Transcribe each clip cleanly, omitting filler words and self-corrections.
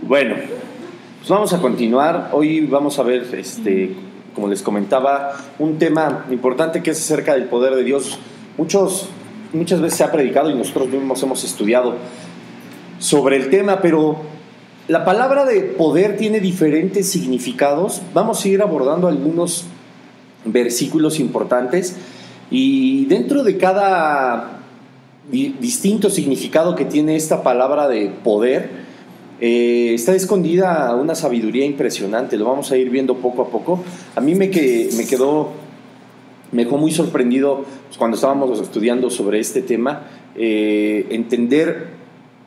Bueno, pues vamos a continuar. Hoy vamos a ver, como les comentaba, un tema importante que es acerca del poder de Dios. Muchas veces se ha predicado y nosotros mismos hemos estudiado sobre el tema, pero la palabra de poder tiene diferentes significados. Vamos a ir abordando algunos versículos importantes y dentro de cada distinto significado que tiene esta palabra de poder, está escondida una sabiduría impresionante. Lo vamos a ir viendo poco a poco. A mí me dejó muy sorprendido, pues, cuando estábamos estudiando sobre este tema, entender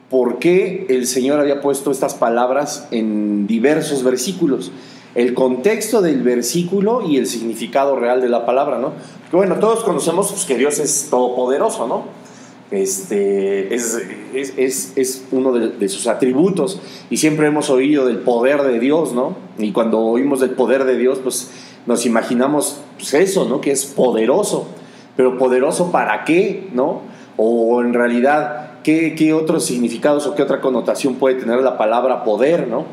por qué el Señor había puesto estas palabras en diversos versículos, el contexto del versículo y el significado real de la palabra, ¿no? Porque bueno, todos conocemos, pues, que Dios es todopoderoso, ¿no? Es uno de sus atributos, y siempre hemos oído del poder de Dios, ¿no? Y cuando oímos del poder de Dios, pues nos imaginamos, pues, eso, ¿no? Que es poderoso, pero ¿poderoso para qué, no? O en realidad, ¿qué otros significados o qué otra connotación puede tener la palabra poder, ¿no?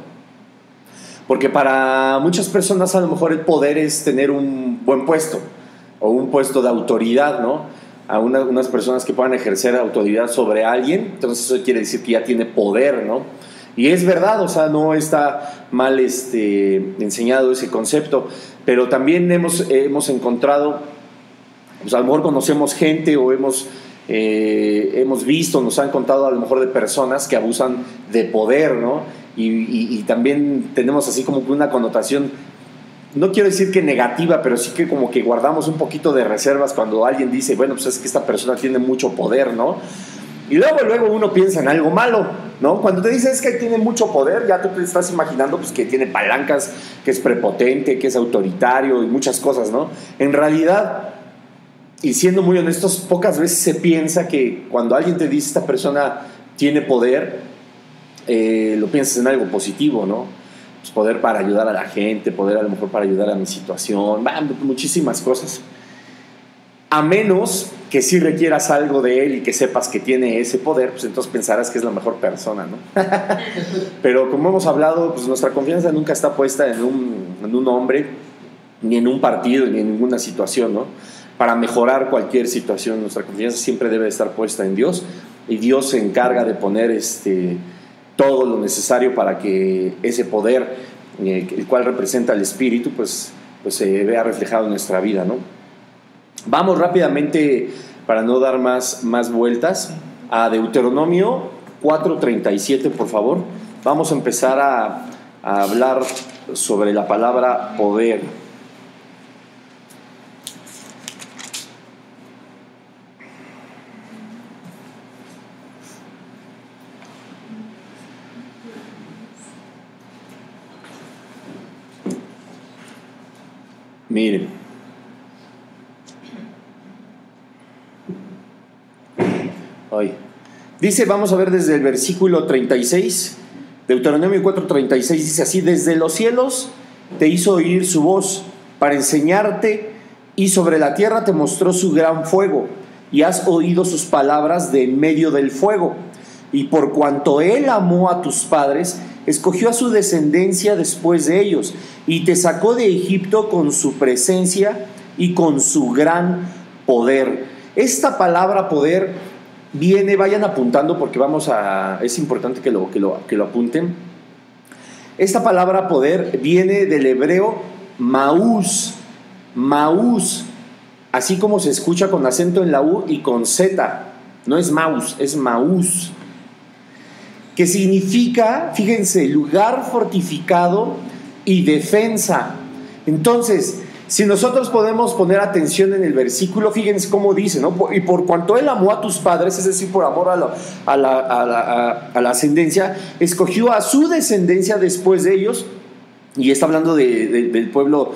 Porque para muchas personas a lo mejor el poder es tener un buen puesto o un puesto de autoridad, ¿no? A unas personas que puedan ejercer autoridad sobre alguien, entonces eso quiere decir que ya tiene poder, ¿no? Y es verdad, o sea, no está mal enseñado ese concepto, pero también hemos encontrado, pues a lo mejor conocemos gente o hemos visto, nos han contado a lo mejor de personas que abusan de poder, ¿no? Y también tenemos así como que una connotación, no quiero decir que negativa, pero sí que como que guardamos un poquito de reservas cuando alguien dice, bueno, pues es que esta persona tiene mucho poder, ¿no? Y luego uno piensa en algo malo, ¿no? Cuando te dices que tiene mucho poder, ya tú te estás imaginando, pues, que tiene palancas, que es prepotente, que es autoritario y muchas cosas, ¿no? En realidad, y siendo muy honestos, pocas veces se piensa que cuando alguien te dice esta persona tiene poder, lo piensas en algo positivo, ¿no? Pues poder para ayudar a la gente, poder a lo mejor para ayudar a mi situación, muchísimas cosas. A menos que sí requieras algo de él y que sepas que tiene ese poder, pues entonces pensarás que es la mejor persona, ¿no? Pero como hemos hablado, pues nuestra confianza nunca está puesta en un hombre, ni en un partido, ni en ninguna situación, ¿no? Para mejorar cualquier situación, nuestra confianza siempre debe estar puesta en Dios, y Dios se encarga de poner todo lo necesario para que ese poder, el cual representa el Espíritu, pues se vea reflejado en nuestra vida, ¿no? Vamos rápidamente, para no dar más vueltas, a Deuteronomio 4:37, por favor. Vamos a empezar a hablar sobre la palabra poder. Miren, dice, vamos a ver desde el versículo 36, Deuteronomio 4:36, dice así: desde los cielos te hizo oír su voz para enseñarte, y sobre la tierra te mostró su gran fuego, y has oído sus palabras de en medio del fuego. Y por cuanto él amó a tus padres, escogió a su descendencia después de ellos, y te sacó de Egipto con su presencia y con su gran poder. Esta palabra poder viene, vayan apuntando porque es importante que lo apunten. Esta palabra poder viene del hebreo maús, así como se escucha con acento en la U y con Z. No es maús, es maús, que significa, fíjense, lugar fortificado y defensa. Entonces, si nosotros podemos poner atención en el versículo, fíjense cómo dice, ¿no? Y por cuanto él amó a tus padres, es decir, por amor a la ascendencia, escogió a su descendencia después de ellos, y está hablando del pueblo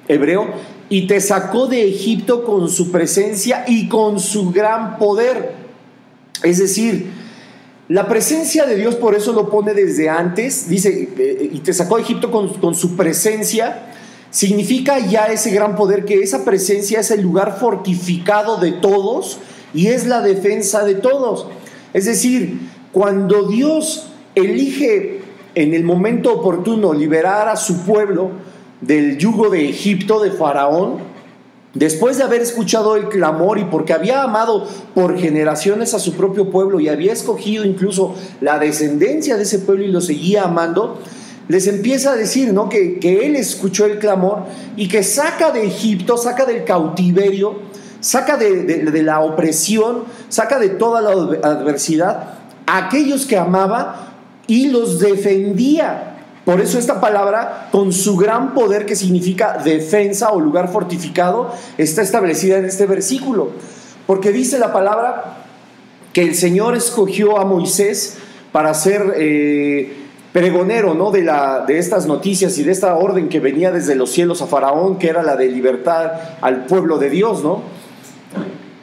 hebreo, y te sacó de Egipto con su presencia y con su gran poder. Es decir, la presencia de Dios, por eso lo pone desde antes, dice, y te sacó de Egipto con su presencia, significa ya ese gran poder, que esa presencia es el lugar fortificado de todos y es la defensa de todos. Es decir, cuando Dios elige en el momento oportuno liberar a su pueblo del yugo de Egipto, de Faraón, después de haber escuchado el clamor y porque había amado por generaciones a su propio pueblo y había escogido incluso la descendencia de ese pueblo y lo seguía amando, les empieza a decir, ¿no?, que él escuchó el clamor y que saca de Egipto, saca del cautiverio, saca de la opresión, saca de toda la adversidad a aquellos que amaba y los defendía. Por eso esta palabra, con su gran poder, que significa defensa o lugar fortificado, está establecida en este versículo. Porque dice la palabra que el Señor escogió a Moisés para ser pregonero, ¿no?, de estas noticias y de esta orden que venía desde los cielos a Faraón, que era la de libertar al pueblo de Dios, ¿no?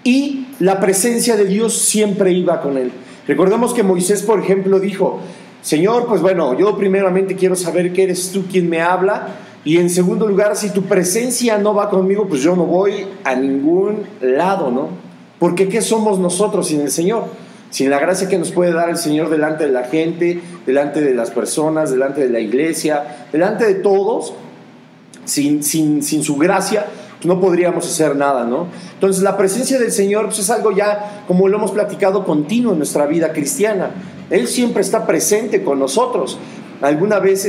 Y la presencia de Dios siempre iba con él. Recordemos que Moisés, por ejemplo, dijo: Señor, pues bueno, yo primeramente quiero saber que eres tú quien me habla, y en segundo lugar, si tu presencia no va conmigo, pues yo no voy a ningún lado, ¿no? Porque ¿qué somos nosotros sin el Señor? Sin la gracia que nos puede dar el Señor delante de la gente, delante de las personas, delante de la iglesia, delante de todos, sin su gracia, pues no podríamos hacer nada, ¿no? Entonces la presencia del Señor pues es algo ya, como lo hemos platicado, continuo en nuestra vida cristiana. Él siempre está presente con nosotros. Alguna vez,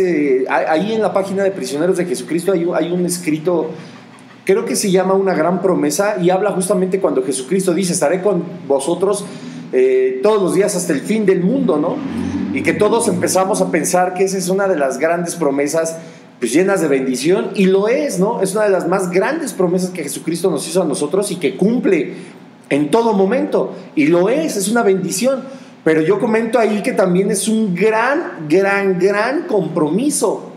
ahí en la página de Prisioneros de Jesucristo hay un escrito, creo que se llama Una Gran Promesa, y habla justamente cuando Jesucristo dice: estaré con vosotros todos los días hasta el fin del mundo, ¿no? Y que todos empezamos a pensar que esa es una de las grandes promesas, pues llenas de bendición, y lo es, ¿no? Es una de las más grandes promesas que Jesucristo nos hizo a nosotros y que cumple en todo momento, y lo es una bendición. Pero yo comento ahí que también es un gran compromiso,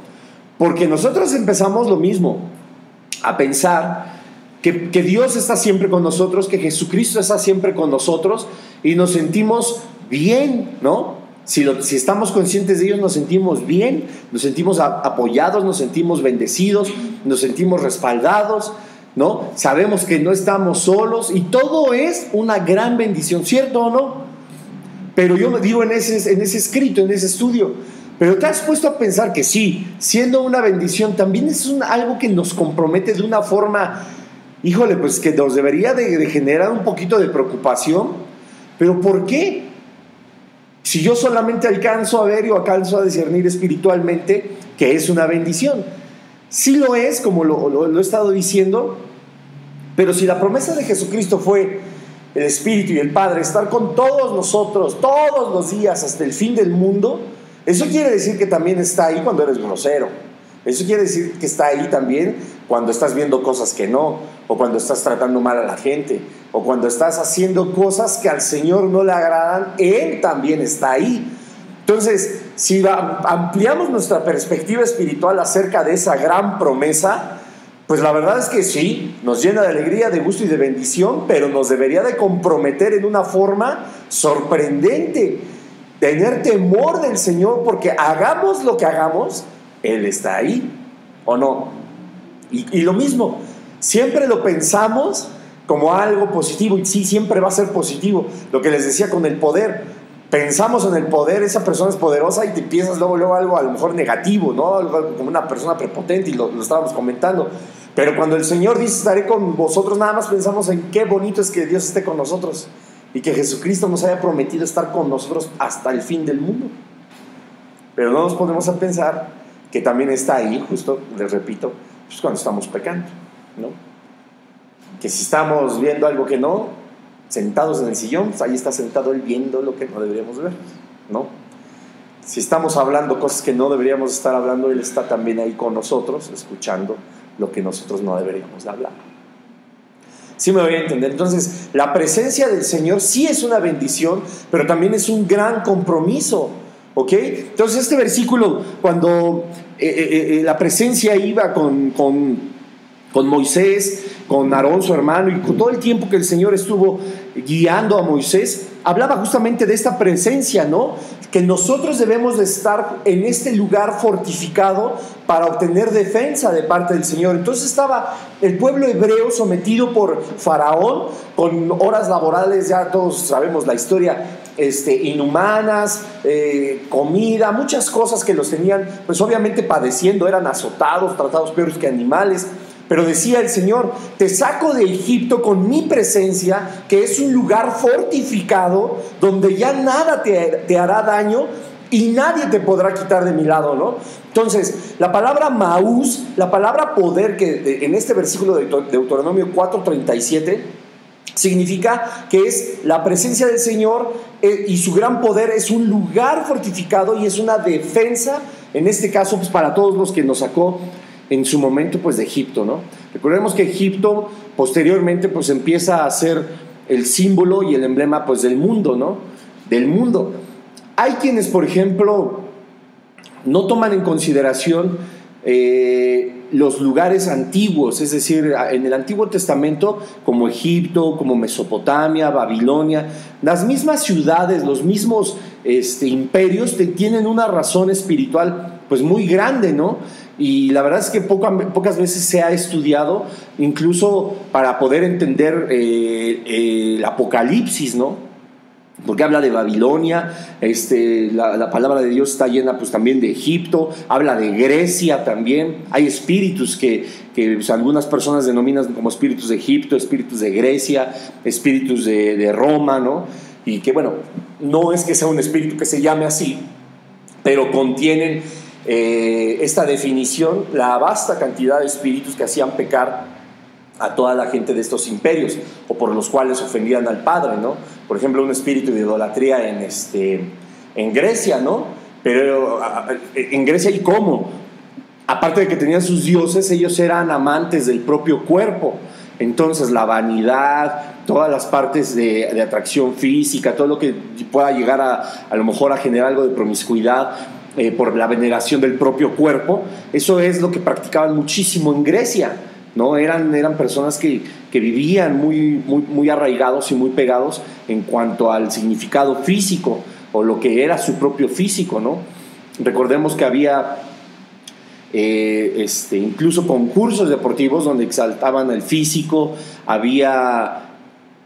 porque nosotros empezamos lo mismo, a pensar que Dios está siempre con nosotros, que Jesucristo está siempre con nosotros, y nos sentimos bien, ¿no? Si estamos conscientes de ellos, nos sentimos bien, nos sentimos apoyados, nos sentimos bendecidos, nos sentimos respaldados, ¿no? Sabemos que no estamos solos, y todo es una gran bendición, ¿cierto o no? Pero yo digo en ese escrito, en ese estudio, pero ¿te has puesto a pensar que sí, siendo una bendición, también es algo que nos compromete de una forma, híjole, pues que nos debería de generar un poquito de preocupación? ¿Pero por qué? Si yo solamente alcanzo a ver o alcanzo a discernir espiritualmente que es una bendición. Sí lo es, como lo he estado diciendo, pero si la promesa de Jesucristo fue el Espíritu y el Padre, estar con todos nosotros, todos los días, hasta el fin del mundo, eso quiere decir que también está ahí cuando eres grosero. Eso quiere decir que está ahí también cuando estás viendo cosas que no, o cuando estás tratando mal a la gente, o cuando estás haciendo cosas que al Señor no le agradan. Él también está ahí. Entonces, si ampliamos nuestra perspectiva espiritual acerca de esa gran promesa, pues la verdad es que sí, nos llena de alegría, de gusto y de bendición, pero nos debería de comprometer en una forma sorprendente, tener temor del Señor, porque hagamos lo que hagamos, Él está ahí, ¿o no? Y lo mismo, siempre lo pensamos como algo positivo, y sí, siempre va a ser positivo. Lo que les decía con el poder, pensamos en el poder, esa persona es poderosa, y te piensas luego algo a lo mejor negativo, ¿no? Algo como una persona prepotente, y lo estábamos comentando. Pero cuando el Señor dice: estaré con vosotros, nada más pensamos en qué bonito es que Dios esté con nosotros y que Jesucristo nos haya prometido estar con nosotros hasta el fin del mundo. Pero no nos ponemos a pensar que también está ahí, justo, les repito, pues cuando estamos pecando, ¿no? Que si estamos viendo algo que no, sentados en el sillón, pues ahí está sentado Él viendo lo que no deberíamos ver, ¿no? Si estamos hablando cosas que no deberíamos estar hablando, Él está también ahí con nosotros, escuchando lo que nosotros no deberíamos de hablar. ¿Sí me voy a entender? Entonces, la presencia del Señor sí es una bendición, pero también es un gran compromiso, ¿ok? Entonces, este versículo, cuando la presencia iba con Moisés, con Aarón su hermano, y con todo el tiempo que el Señor estuvo guiando a Moisés, hablaba justamente de esta presencia, ¿no? Que nosotros debemos de estar en este lugar fortificado para obtener defensa de parte del Señor. Entonces estaba el pueblo hebreo sometido por Faraón, con horas laborales, ya todos sabemos la historia, inhumanas, comida, muchas cosas que los tenían, pues obviamente padeciendo, eran azotados, tratados peores que animales. Pero decía el Señor: te saco de Egipto con mi presencia, que es un lugar fortificado, donde ya nada te hará daño y nadie te podrá quitar de mi lado, ¿no? Entonces, la palabra Maús, la palabra poder, que en este versículo de Deuteronomio 4:37, significa que es la presencia del Señor, y su gran poder es un lugar fortificado y es una defensa, en este caso, pues para todos los que nos sacó en su momento, pues, de Egipto, ¿no? Recordemos que Egipto posteriormente pues empieza a ser el símbolo y el emblema, pues, del mundo, ¿no? Del mundo. Hay quienes, por ejemplo, no toman en consideración los lugares antiguos, es decir, en el Antiguo Testamento, como Egipto, como Mesopotamia, Babilonia, las mismas ciudades, los mismos imperios tienen una razón espiritual pues muy grande, ¿no? Y la verdad es que pocas veces se ha estudiado, incluso para poder entender el Apocalipsis, ¿no? Porque habla de Babilonia, la palabra de Dios está llena pues también de Egipto, habla de Grecia también. Hay espíritus que pues, algunas personas denominan como espíritus de Egipto, espíritus de Grecia, espíritus de Roma, ¿no? Y que bueno, no es que sea un espíritu que se llame así, pero contienen esta definición, la vasta cantidad de espíritus que hacían pecar a toda la gente de estos imperios, o por los cuales ofendían al Padre, ¿no? Por ejemplo, un espíritu de idolatría en Grecia, ¿no? Pero en Grecia, ¿y cómo? Aparte de que tenían sus dioses, ellos eran amantes del propio cuerpo. Entonces la vanidad, todas las partes de atracción física, todo lo que pueda llegar a lo mejor a generar algo de promiscuidad, por la veneración del propio cuerpo, eso es lo que practicaban muchísimo en Grecia, ¿no? Eran personas que vivían muy arraigados y muy pegados en cuanto al significado físico, o lo que era su propio físico, ¿no? Recordemos que había incluso concursos deportivos donde exaltaban el físico, había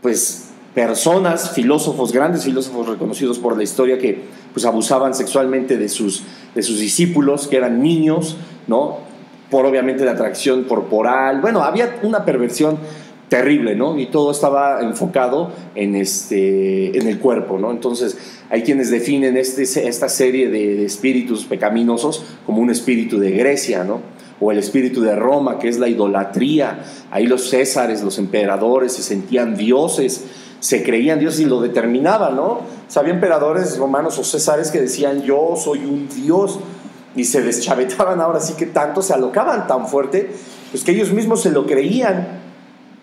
pues personas, filósofos, grandes filósofos reconocidos por la historia, que pues abusaban sexualmente de sus discípulos, que eran niños, ¿no? Por obviamente la atracción corporal. Bueno, había una perversión terrible, ¿no? Y todo estaba enfocado en el cuerpo, ¿no? Entonces hay quienes definen esta serie de espíritus pecaminosos como un espíritu de Grecia, ¿no? O el espíritu de Roma, que es la idolatría. Ahí los césares, los emperadores se sentían dioses, se creían dioses y lo determinaban, ¿no? O sea, había emperadores romanos o césares que decían: yo soy un dios, y se deschavetaban, ahora sí que tanto, se alocaban tan fuerte, pues que ellos mismos se lo creían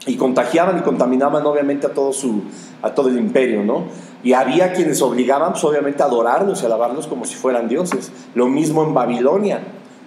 y contagiaban y contaminaban obviamente a todo el imperio, ¿no? Y había quienes obligaban pues obviamente a adorarlos y a alabarlos como si fueran dioses. Lo mismo en Babilonia.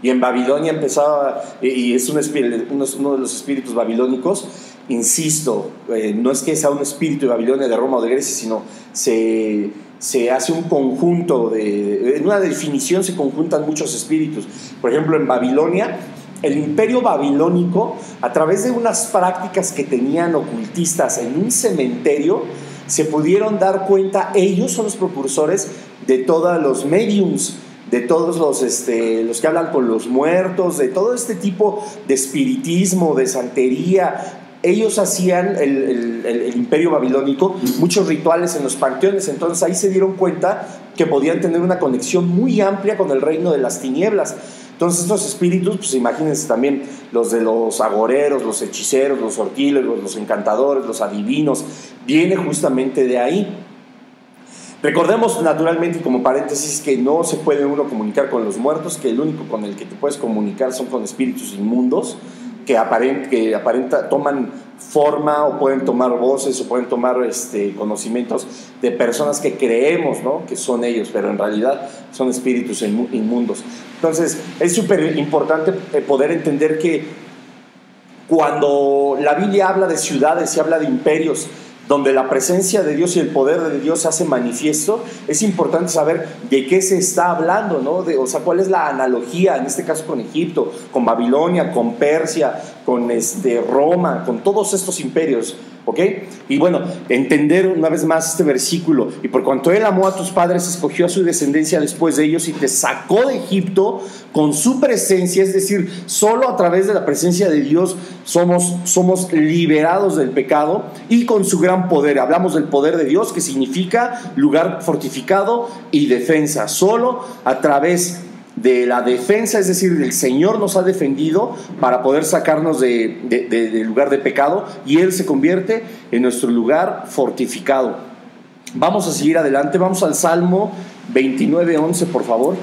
Y en Babilonia empezaba, y es uno de los espíritus babilónicos, insisto, no es que sea un espíritu de Babilonia, de Roma o de Grecia, sino se hace un conjunto, en una definición se conjuntan muchos espíritus. Por ejemplo, en Babilonia, el imperio babilónico, a través de unas prácticas que tenían ocultistas en un cementerio, se pudieron dar cuenta, ellos son los precursores de todos los mediums, de todos los que hablan con los muertos, de todo este tipo de espiritismo, de santería. Ellos hacían, el imperio babilónico, muchos rituales en los panteones. Entonces ahí se dieron cuenta que podían tener una conexión muy amplia con el reino de las tinieblas. Entonces estos espíritus, pues imagínense también los de los agoreros, los hechiceros, los sortílegos, los encantadores, los adivinos, viene justamente de ahí. Recordemos naturalmente, y como paréntesis, que no se puede uno comunicar con los muertos, que el único con el que te puedes comunicar son con espíritus inmundos, que toman forma, o pueden tomar voces, o pueden tomar conocimientos de personas que creemos, ¿no?, que son ellos, pero en realidad son espíritus inmundos. Entonces es súper importante poder entender que cuando la Biblia habla de ciudades y habla de imperios donde la presencia de Dios y el poder de Dios se hace manifiesto, es importante saber de qué se está hablando, ¿no? O sea, cuál es la analogía, en este caso con Egipto, con Babilonia, con Persia, con Roma, con todos estos imperios. ¿ok? Y bueno, entender una vez más este versículo: y por cuanto Él amó a tus padres, escogió a su descendencia después de ellos y te sacó de Egipto con su presencia. Es decir, solo a través de la presencia de Dios somos liberados del pecado, y con su gran poder. Hablamos del poder de Dios, que significa lugar fortificado y defensa. Solo a través de la defensa, es decir, el Señor nos ha defendido para poder sacarnos del lugar de pecado, y Él se convierte en nuestro lugar fortificado. Vamos a seguir adelante, vamos al Salmo 29:11, por favor.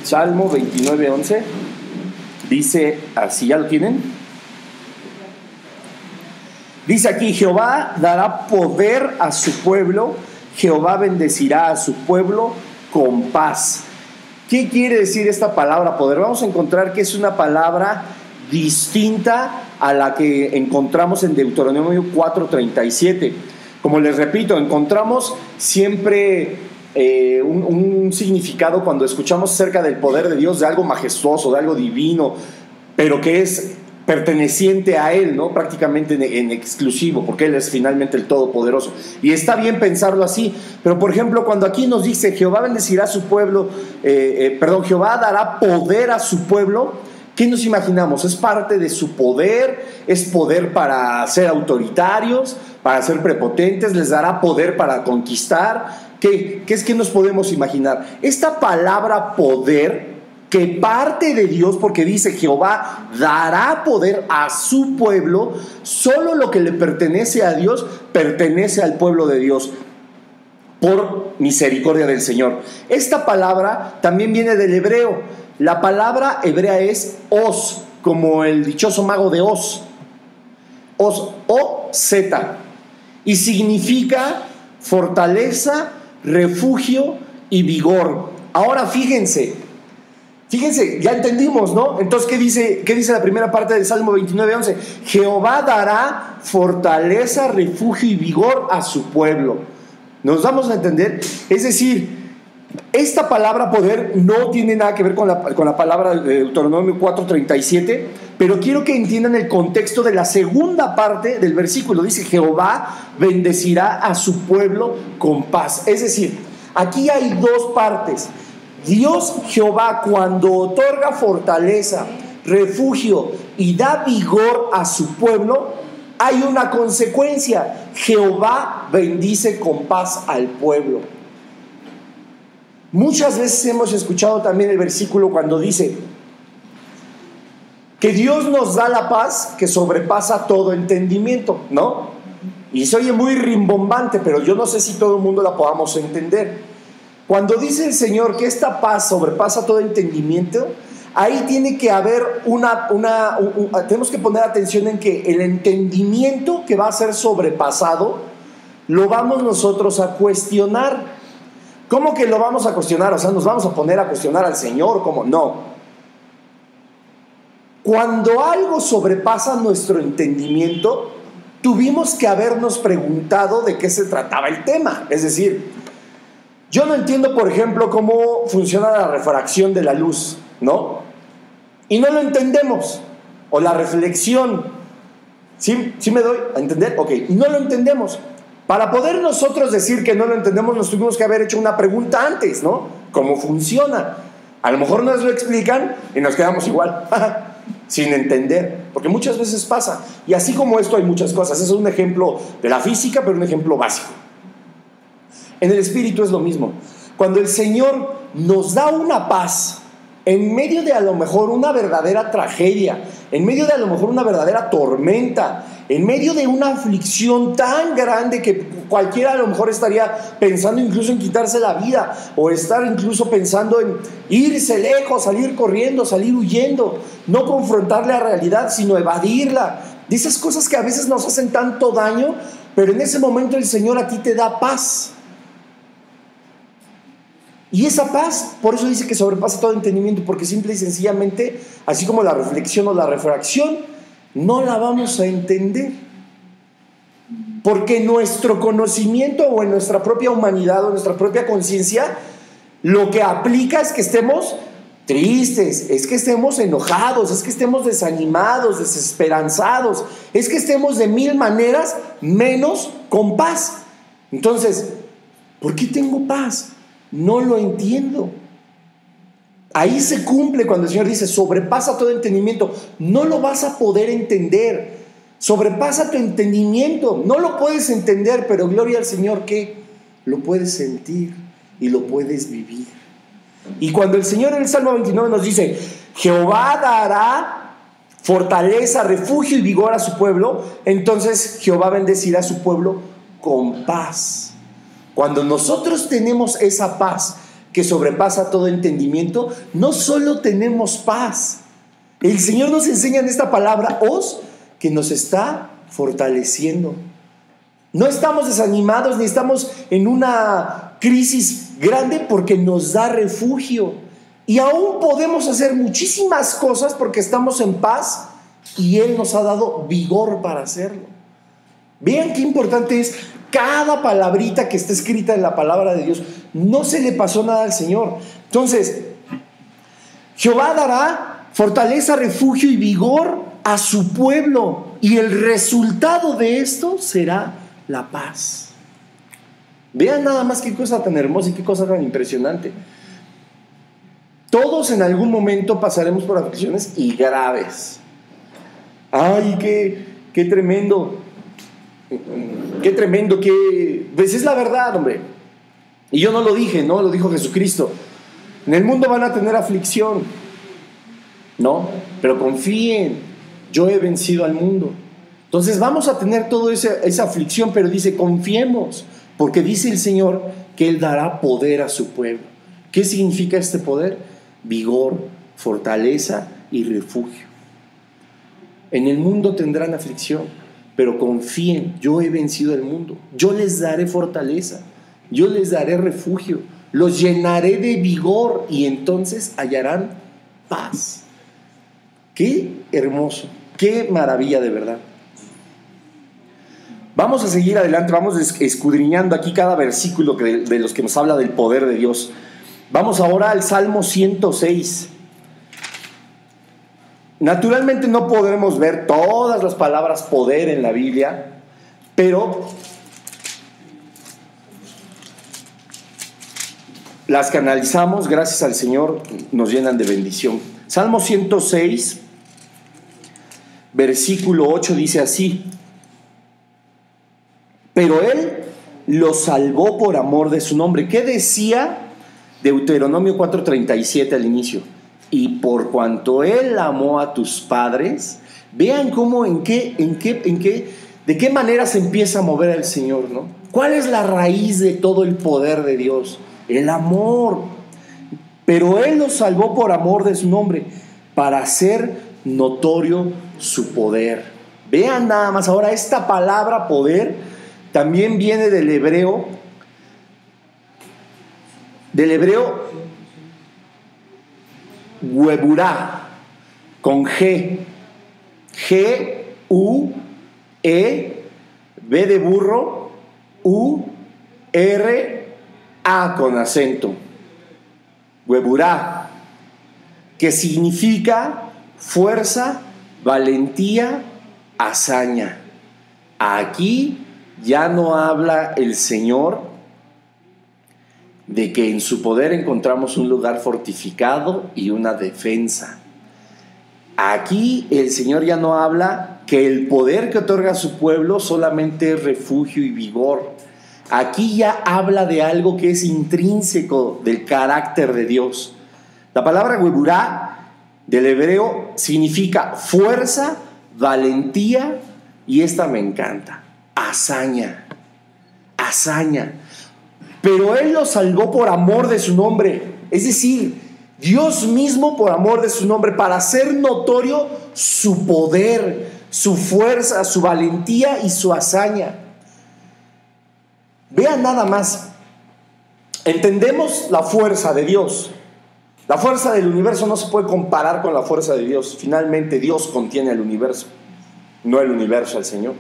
Salmo 29:11. Dice así, ¿ya lo tienen? Dice aquí: Jehová dará poder a su pueblo, Jehová bendecirá a su pueblo con paz. ¿Qué quiere decir esta palabra poder? Vamos a encontrar que es una palabra distinta a la que encontramos en Deuteronomio 4:37. Como les repito, encontramos siempre un significado cuando escuchamos acerca del poder de Dios, de algo majestuoso, de algo divino, pero que es perteneciente a Él, ¿no? Prácticamente en exclusivo, porque Él es finalmente el Todopoderoso. Y está bien pensarlo así, pero por ejemplo, cuando aquí nos dice Jehová bendecirá a su pueblo, Jehová dará poder a su pueblo, ¿qué nos imaginamos? Es parte de su poder, es poder para ser autoritarios, para ser prepotentes, les dará poder para conquistar. ¿Qué nos podemos imaginar? Esta palabra poder, que parte de Dios, porque dice Jehová dará poder a su pueblo, solo lo que le pertenece a Dios pertenece al pueblo de Dios, por misericordia del Señor. Esta palabra también viene del hebreo. La palabra hebrea es Oz, como el dichoso mago de Oz. Oz, O-Z, y significa fortaleza, refugio y vigor. Ahora fíjense, ya entendimos, ¿no? Entonces, ¿qué dice la primera parte del Salmo 29:11? Jehová dará fortaleza, refugio y vigor a su pueblo. ¿Nos damos a entender? Es decir, esta palabra poder no tiene nada que ver con la palabra de Deuteronomio 4:37, pero quiero que entiendan el contexto de la segunda parte del versículo. Dice: Jehová bendecirá a su pueblo con paz. Es decir, aquí hay dos partes. Dios, Jehová, cuando otorga fortaleza, refugio y da vigor a su pueblo, hay una consecuencia. Jehová bendice con paz al pueblo. Muchas veces hemos escuchado también el versículo cuando dice que Dios nos da la paz que sobrepasa todo entendimiento, ¿no? Y se oye muy rimbombante, pero yo no sé si todo el mundo la podamos entender. Cuando dice el Señor que esta paz sobrepasa todo entendimiento, ahí tiene que haber tenemos que poner atención en que el entendimiento que va a ser sobrepasado lo vamos nosotros a cuestionar. ¿Cómo que lo vamos a cuestionar? O sea, ¿nos vamos a poner a cuestionar al Señor? ¿Cómo? No. Cuando algo sobrepasa nuestro entendimiento, tuvimos que habernos preguntado de qué se trataba el tema. Es decir, yo no entiendo, por ejemplo, cómo funciona la refracción de la luz, ¿no? Y no lo entendemos. O la reflexión. ¿Sí me doy a entender? Ok, no lo entendemos. Para poder nosotros decir que no lo entendemos, nos tuvimos que haber hecho una pregunta antes, ¿no? ¿Cómo funciona? A lo mejor nos lo explican y nos quedamos igual, sin entender, porque muchas veces pasa. Y así como esto hay muchas cosas. Ese es un ejemplo de la física, pero un ejemplo básico. En el espíritu es lo mismo. Cuando el Señor nos da una paz en medio de a lo mejor una verdadera tragedia, en medio de a lo mejor una verdadera tormenta, en medio de una aflicción tan grande que cualquiera a lo mejor estaría pensando incluso en quitarse la vida, o estar incluso pensando en irse lejos, salir corriendo, salir huyendo, no confrontar la realidad, sino evadirla. De esas cosas que a veces nos hacen tanto daño, pero en ese momento el Señor a ti te da paz. Y esa paz, por eso dice que sobrepasa todo entendimiento, porque simple y sencillamente, así como la reflexión o la refracción, no la vamos a entender. Porque nuestro conocimiento o en nuestra propia humanidad o nuestra propia conciencia lo que aplica es que estemos tristes, es que estemos enojados, es que estemos desanimados, desesperanzados, es que estemos de mil maneras menos con paz. Entonces, ¿por qué tengo paz? No lo entiendo. Ahí se cumple cuando el Señor dice, sobrepasa todo entendimiento. No lo vas a poder entender. Sobrepasa tu entendimiento. No lo puedes entender, pero gloria al Señor que lo puedes sentir y lo puedes vivir. Y cuando el Señor en el Salmo 29 nos dice, Jehová dará fortaleza, refugio y vigor a su pueblo, entonces Jehová bendecirá a su pueblo con paz. Cuando nosotros tenemos esa paz que sobrepasa todo entendimiento, no solo tenemos paz, el Señor nos enseña en esta palabra os que nos está fortaleciendo. No estamos desanimados ni estamos en una crisis grande porque nos da refugio. Y aún podemos hacer muchísimas cosas porque estamos en paz y Él nos ha dado vigor para hacerlo. Vean qué importante es cada palabrita que está escrita en la palabra de Dios. No se le pasó nada al Señor. Entonces, Jehová dará fortaleza, refugio y vigor a su pueblo, y el resultado de esto será la paz. Vean nada más qué cosa tan hermosa y qué cosa tan impresionante. Todos en algún momento pasaremos por aflicciones y graves. Ay, qué tremendo. Qué tremendo, pues es la verdad, hombre. Y yo no lo dije, no, lo dijo Jesucristo. En el mundo van a tener aflicción, ¿no? Pero confíen, yo he vencido al mundo. Entonces vamos a tener toda esa aflicción, pero dice, confiemos, porque dice el Señor que Él dará poder a su pueblo. ¿Qué significa este poder? Vigor, fortaleza y refugio. En el mundo tendrán aflicción, pero confíen, yo he vencido el mundo. Yo les daré fortaleza, yo les daré refugio, los llenaré de vigor y entonces hallarán paz. Qué hermoso, qué maravilla de verdad. Vamos a seguir adelante, vamos escudriñando aquí cada versículo de los que nos habla del poder de Dios. Vamos ahora al Salmo 106. Naturalmente no podremos ver todas las palabras poder en la Biblia, pero las que analizamos, gracias al Señor, nos llenan de bendición. Salmo 106, versículo 8 dice así: pero Él los salvó por amor de su nombre. ¿Qué decía Deuteronomio 4:37 al inicio? Y por cuanto Él amó a tus padres. Vean cómo, de qué manera se empieza a mover el Señor, ¿no? ¿Cuál es la raíz de todo el poder de Dios? El amor. Pero Él los salvó por amor de su nombre, para hacer notorio su poder. Vean nada más, ahora esta palabra poder también viene del hebreo Hueburá, con G, G-U-E, B de burro, U-R-A con acento. Hueburá, que significa fuerza, valentía, hazaña. Aquí ya no habla el Señor de que en su poder encontramos un lugar fortificado y una defensa. Aquí el Señor ya no habla que el poder que otorga a su pueblo solamente es refugio y vigor. Aquí ya habla de algo que es intrínseco del carácter de Dios. La palabra hueburá del hebreo significa fuerza, valentía, y esta me encanta, hazaña. Pero Él los salvó por amor de su nombre, es decir, Dios mismo por amor de su nombre, para hacer notorio su poder, su fuerza, su valentía y su hazaña. Vean nada más, entendemos la fuerza de Dios. La fuerza del universo no se puede comparar con la fuerza de Dios. Finalmente Dios contiene el universo, no el universo al Señor.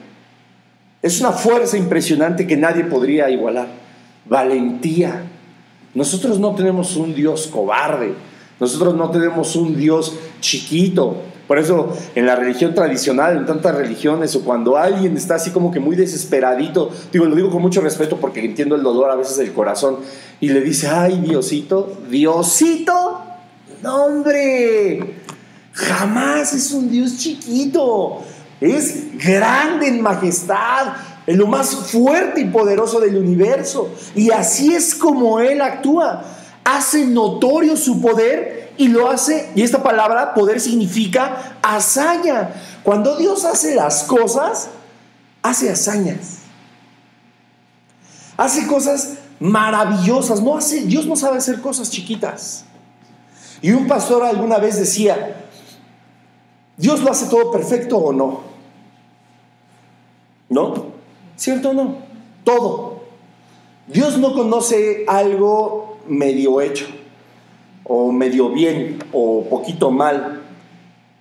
Es una fuerza impresionante que nadie podría igualar. Valentía. Nosotros no tenemos un Dios cobarde. Nosotros no tenemos un Dios chiquito. Por eso en la religión tradicional, en tantas religiones, o cuando alguien está así como que muy desesperadito, lo digo con mucho respeto porque entiendo el dolor a veces del corazón, y le dice, ay, Diosito, Diosito, no, hombre, jamás es un Dios chiquito, es grande en majestad, es lo más fuerte y poderoso del universo, y así es como Él actúa, hace notorio su poder. Y lo hace, y esta palabra poder significa hazaña. Cuando Dios hace las cosas, hace hazañas. Hace cosas maravillosas. Dios no sabe hacer cosas chiquitas. Y un pastor alguna vez decía, ¿Dios lo hace todo perfecto o no? ¿No? ¿Cierto o no? Todo. Dios no conoce algo medio hecho, o medio bien, o poquito mal.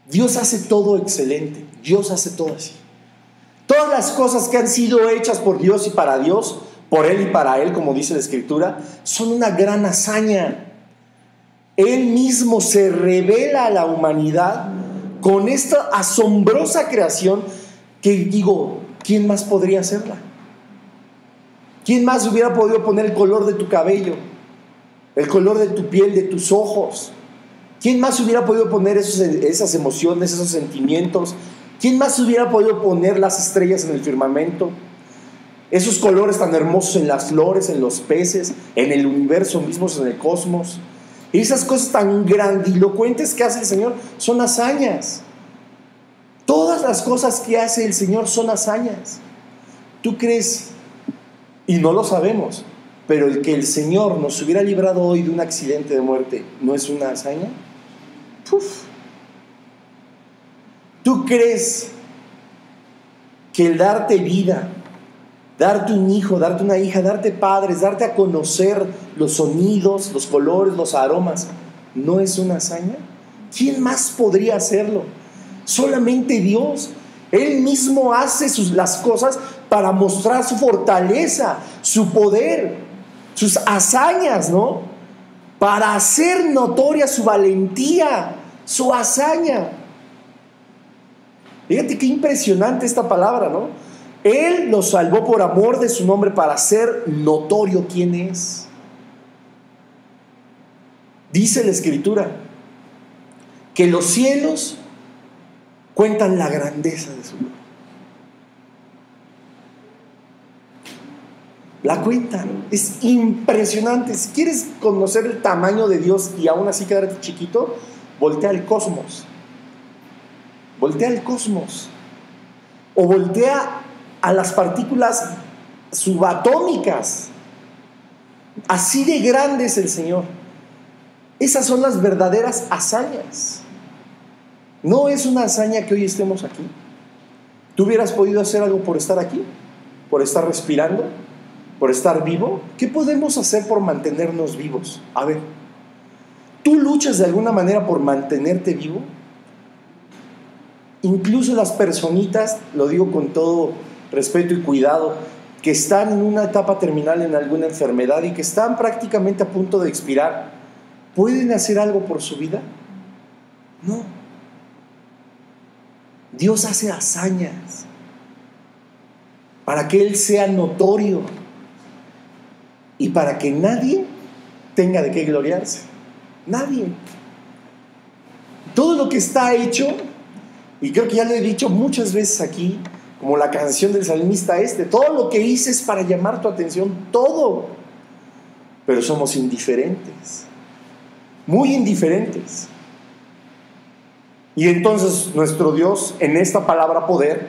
Dios hace todo excelente. Dios hace todo así. Todas las cosas que han sido hechas por Dios y para Dios, por Él y para Él, como dice la Escritura, son una gran hazaña. Él mismo se revela a la humanidad con esta asombrosa creación que digo, ¿quién más podría hacerla? ¿Quién más hubiera podido poner el color de tu cabello? El color de tu piel, de tus ojos. ¿Quién más hubiera podido poner esas emociones, esos sentimientos? ¿Quién más hubiera podido poner las estrellas en el firmamento? Esos colores tan hermosos en las flores, en los peces, en el universo mismo, en el cosmos. Y esas cosas tan grandilocuentes que hace el Señor son hazañas. Todas las cosas que hace el Señor son hazañas. ¿Tú crees? Y no lo sabemos. Pero el que el Señor nos hubiera librado hoy de un accidente de muerte, ¿no es una hazaña? ¡Puf! ¿Tú crees que el darte vida, darte un hijo, darte una hija, darte padres, darte a conocer los sonidos, los colores, los aromas, no es una hazaña? ¿Quién más podría hacerlo? Solamente Dios. Él mismo hace las cosas para mostrar su fortaleza, su poder, sus hazañas, ¿no? Para hacer notoria su valentía, su hazaña. Fíjate qué impresionante esta palabra, ¿no? Él los salvó por amor de su nombre para hacer notorio quién es. Dice la Escritura que los cielos cuentan la grandeza de su nombre. La cuentan, es impresionante. Si quieres conocer el tamaño de Dios y aún así quedarte chiquito, voltea al cosmos. Voltea al cosmos. O voltea a las partículas subatómicas. Así de grande es el Señor. Esas son las verdaderas hazañas. No es una hazaña que hoy estemos aquí. ¿Tú hubieras podido hacer algo por estar aquí? ¿Por estar respirando? ¿Por estar vivo? ¿Qué podemos hacer por mantenernos vivos? A ver, ¿tú luchas de alguna manera por mantenerte vivo? Incluso las personitas, lo digo con todo respeto y cuidado, que están en una etapa terminal en alguna enfermedad y que están prácticamente a punto de expirar, ¿pueden hacer algo por su vida? No. Dios hace hazañas para que Él sea notorio y para que nadie tenga de qué gloriarse. Nadie. Todo lo que está hecho, y creo que ya lo he dicho muchas veces aquí, como la canción del salmista todo lo que hice es para llamar tu atención, todo. Pero somos indiferentes, muy indiferentes. Y entonces nuestro Dios, en esta palabra poder,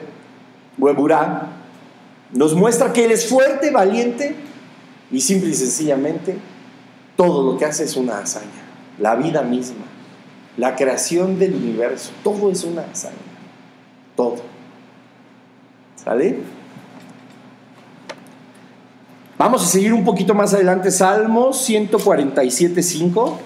Weburá, nos muestra que Él es fuerte, valiente, y simple y sencillamente todo lo que hace es una hazaña. La vida misma, la creación del universo, todo es una hazaña. Todo. ¿Sale? Vamos a seguir un poquito más adelante. Salmos 147:5.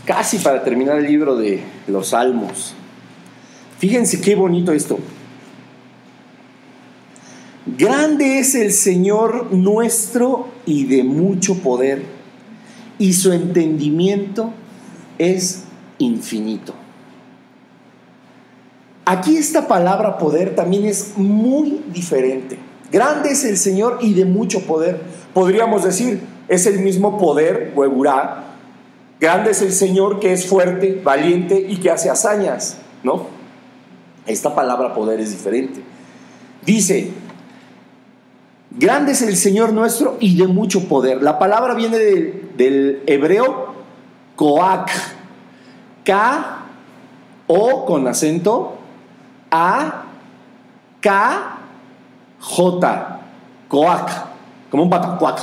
casi para terminar el libro de los Salmos. Fíjense qué bonito esto. Grande es el Señor nuestro y de mucho poder, y su entendimiento es infinito. Aquí esta palabra poder también es muy diferente. Grande es el Señor y de mucho poder. Podríamos decir, es el mismo poder, Weburá. Grande es el Señor que es fuerte, valiente y que hace hazañas, ¿no? Esta palabra poder es diferente. Dice, grande es el Señor nuestro y de mucho poder. La palabra viene del hebreo koak. K, O con acento, A, K, J. Koak. Como un pato, koak.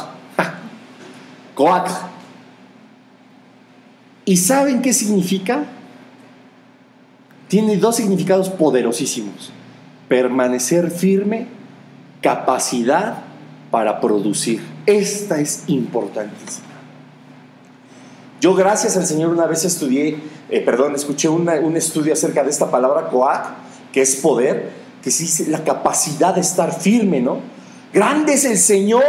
Koak. ¿Y saben qué significa? Tiene dos significados poderosísimos: permanecer firme, capacidad para producir. Esta es importantísima. Yo, gracias al Señor, una vez escuché un estudio acerca de esta palabra koak, que es poder, que se dice la capacidad de estar firme, ¿no? Grande es el Señor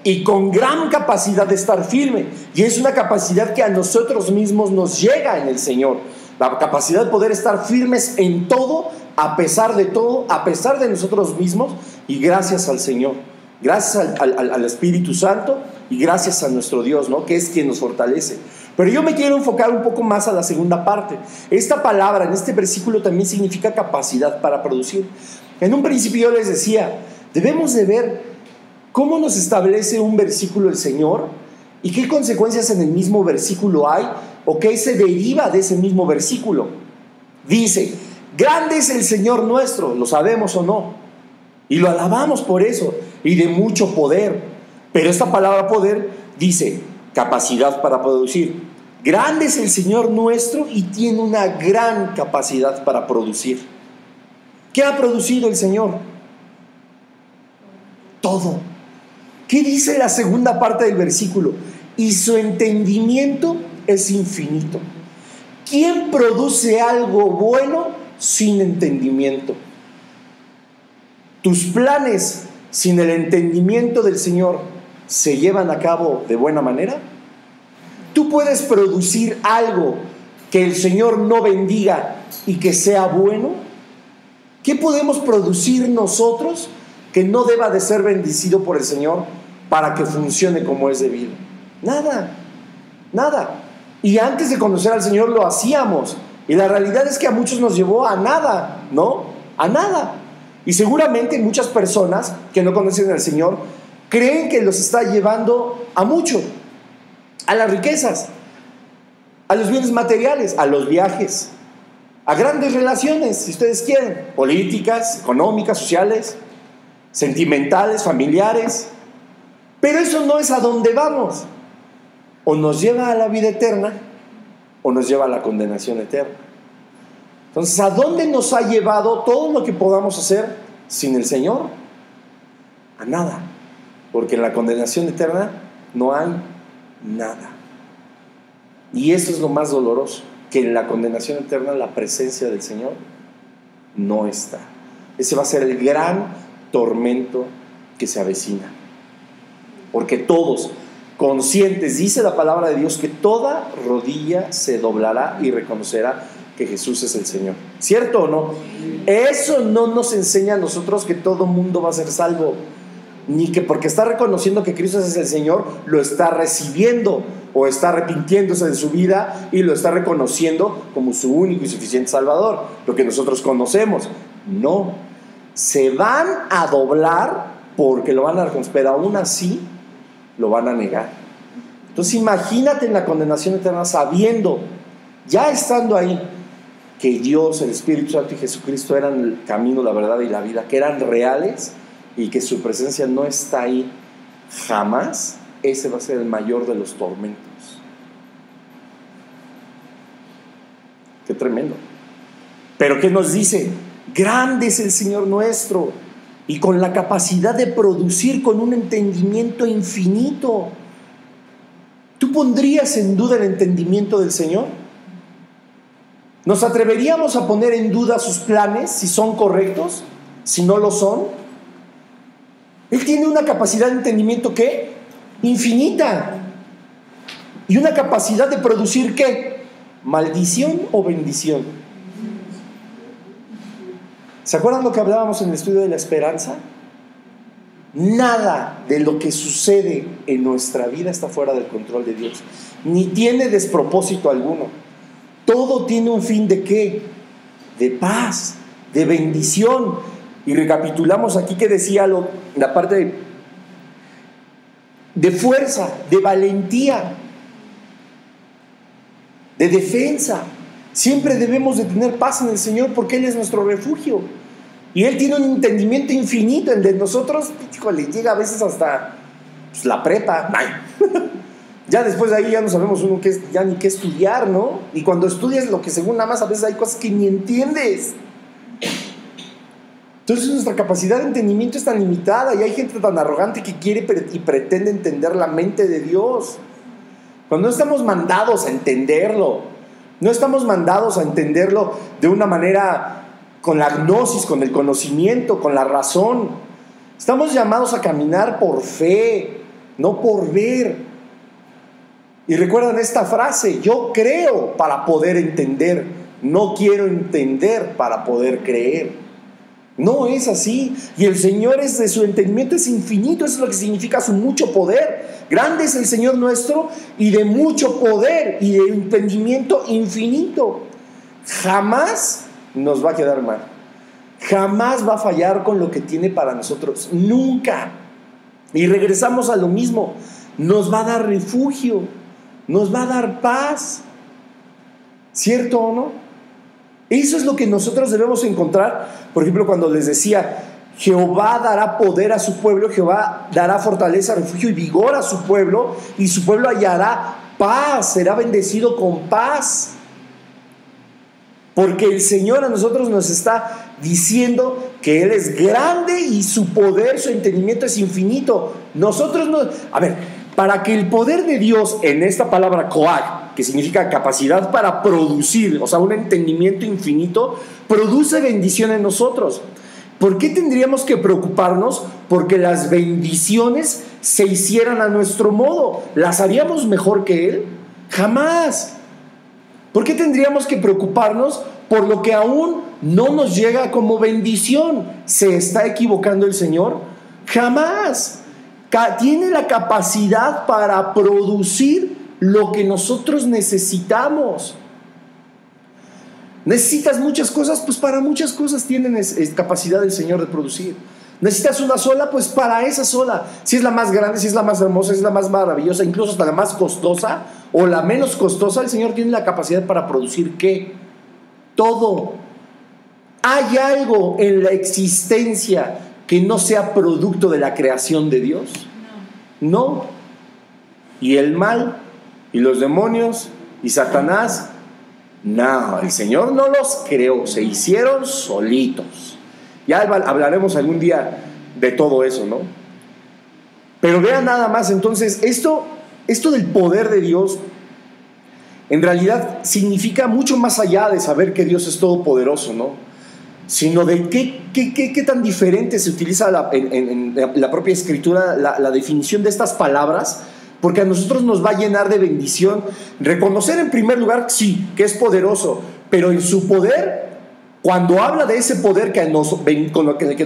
y con gran capacidad de estar firme. Y es una capacidad que a nosotros mismos nos llega en el Señor. La capacidad de poder estar firmes en todo, a pesar de todo, a pesar de nosotros mismos, y gracias al Señor, gracias al Espíritu Santo y gracias a nuestro Dios, ¿no? Que es quien nos fortalece. Pero yo me quiero enfocar un poco más a la segunda parte. Esta palabra en este versículo también significa capacidad para producir. En un principio yo les decía, debemos de ver cómo nos establece un versículo el Señor y qué consecuencias en el mismo versículo hay o qué se deriva de ese mismo versículo. Dice, grande es el Señor nuestro, lo sabemos o no, y lo alabamos por eso, y de mucho poder. Pero esta palabra poder dice capacidad para producir. Grande es el Señor nuestro y tiene una gran capacidad para producir. ¿Qué ha producido el Señor? Todo. ¿Qué dice la segunda parte del versículo? Y su entendimiento es infinito. ¿Quién produce algo bueno sin entendimiento? ¿Tus planes sin el entendimiento del Señor se llevan a cabo de buena manera? Tú puedes producir algo que el Señor no bendiga y que sea bueno. ¿Qué podemos producir nosotros que no deba de ser bendecido por el Señor para que funcione como es debido? Nada, nada. Y antes de conocer al Señor lo hacíamos. Y la realidad es que a muchos nos llevó a nada, ¿no? A nada. Y seguramente muchas personas que no conocen al Señor creen que los está llevando a mucho, a las riquezas, a los bienes materiales, a los viajes, a grandes relaciones, si ustedes quieren, políticas, económicas, sociales, sentimentales, familiares. Pero eso no es a donde vamos. O nos lleva a la vida eterna o nos lleva a la condenación eterna. Entonces, ¿a dónde nos ha llevado todo lo que podamos hacer sin el Señor? A nada. Porque en la condenación eterna no hay nada. Y eso es lo más doloroso, que en la condenación eterna la presencia del Señor no está. Ese va a ser el gran tormento que se avecina. Porque todos, conscientes, dice la palabra de Dios, que toda rodilla se doblará y reconocerá que Jesús es el Señor. ¿Cierto o no? Eso no nos enseña a nosotros que todo mundo va a ser salvo, ni que porque está reconociendo que Cristo es el Señor, lo está recibiendo o está arrepintiéndose de su vida y lo está reconociendo como su único y suficiente Salvador, lo que nosotros conocemos. No, se van a doblar porque lo van a reconocer, pero aún así lo van a negar. Entonces imagínate en la condenación eterna sabiendo, ya estando ahí, que Dios, el Espíritu Santo y Jesucristo eran el camino, la verdad y la vida, que eran reales y que su presencia no está ahí jamás. Ese va a ser el mayor de los tormentos. Qué tremendo. Pero ¿qué nos dice? Grande es el Señor nuestro y con la capacidad de producir con un entendimiento infinito. ¿Tú pondrías en duda el entendimiento del Señor? ¿Nos atreveríamos a poner en duda sus planes, si son correctos, si no lo son? Él tiene una capacidad de entendimiento, ¿qué? Infinita. Y una capacidad de producir, ¿qué? ¿Maldición o bendición? ¿Se acuerdan lo que hablábamos en el estudio de la esperanza? Nada de lo que sucede en nuestra vida está fuera del control de Dios, ni tiene despropósito alguno. Todo tiene un fin de ¿qué? De paz, de bendición. Y recapitulamos aquí que decía la parte de fuerza, de valentía, de defensa. Siempre debemos de tener paz en el Señor porque Él es nuestro refugio. Y Él tiene un entendimiento infinito. El de nosotros, híjole, llega a veces hasta pues, la prepa. Ya después de ahí ya no sabemos uno ya ni qué estudiar, ¿no? Y cuando estudias lo que según nada más a veces hay cosas que ni entiendes. Entonces nuestra capacidad de entendimiento es tan limitada y hay gente tan arrogante que quiere y pretende entender la mente de Dios. Cuando no estamos mandados a entenderlo, no estamos mandados a entenderlo de una manera con la gnosis, con el conocimiento, con la razón. Estamos llamados a caminar por fe, no por ver. Y recuerdan esta frase: yo creo para poder entender, no quiero entender para poder creer. No es así. Y el Señor de su entendimiento es infinito. Eso es lo que significa su mucho poder. Grande es el Señor nuestro y de mucho poder y de entendimiento infinito. Jamás nos va a quedar mal. Jamás va a fallar con lo que tiene para nosotros. Nunca. Y regresamos a lo mismo. Nos va a dar refugio. Nos va a dar paz. ¿Cierto o no? Eso es lo que nosotros debemos encontrar. Por ejemplo, cuando les decía, Jehová dará poder a su pueblo, Jehová dará fortaleza, refugio y vigor a su pueblo, y su pueblo hallará paz, será bendecido con paz. Porque el Señor a nosotros nos está diciendo que Él es grande y su poder, su entendimiento es infinito. Nosotros no... A ver, para que el poder de Dios en esta palabra koag, que significa capacidad para producir, o sea, un entendimiento infinito, produce bendición en nosotros. ¿Por qué tendríamos que preocuparnos porque las bendiciones se hicieran a nuestro modo? ¿Las haríamos mejor que Él? Jamás. ¿Por qué tendríamos que preocuparnos por lo que aún no nos llega como bendición? ¿Se está equivocando el Señor? Jamás. Tiene la capacidad para producir lo que nosotros necesitamos. ¿Necesitas muchas cosas? Pues para muchas cosas tiene capacidad el Señor de producir. ¿Necesitas una sola? Pues para esa sola. Si es la más grande, si es la más hermosa, si es la más maravillosa, incluso hasta la más costosa o la menos costosa, el Señor tiene la capacidad para producir ¿qué? Todo. ¿Hay algo en la existencia que no sea producto de la creación de Dios? No. ¿Y el mal? ¿Y los demonios? ¿Y Satanás? No, el Señor no los creó, se hicieron solitos. Ya hablaremos algún día de todo eso, ¿no? Pero vean nada más, entonces, esto del poder de Dios, en realidad significa mucho más allá de saber que Dios es todopoderoso, ¿no? Sino de qué tan diferente se utiliza en la propia Escritura la definición de estas palabras, porque a nosotros nos va a llenar de bendición. Reconocer en primer lugar, sí, que es poderoso, pero en su poder, cuando habla de ese poder con el que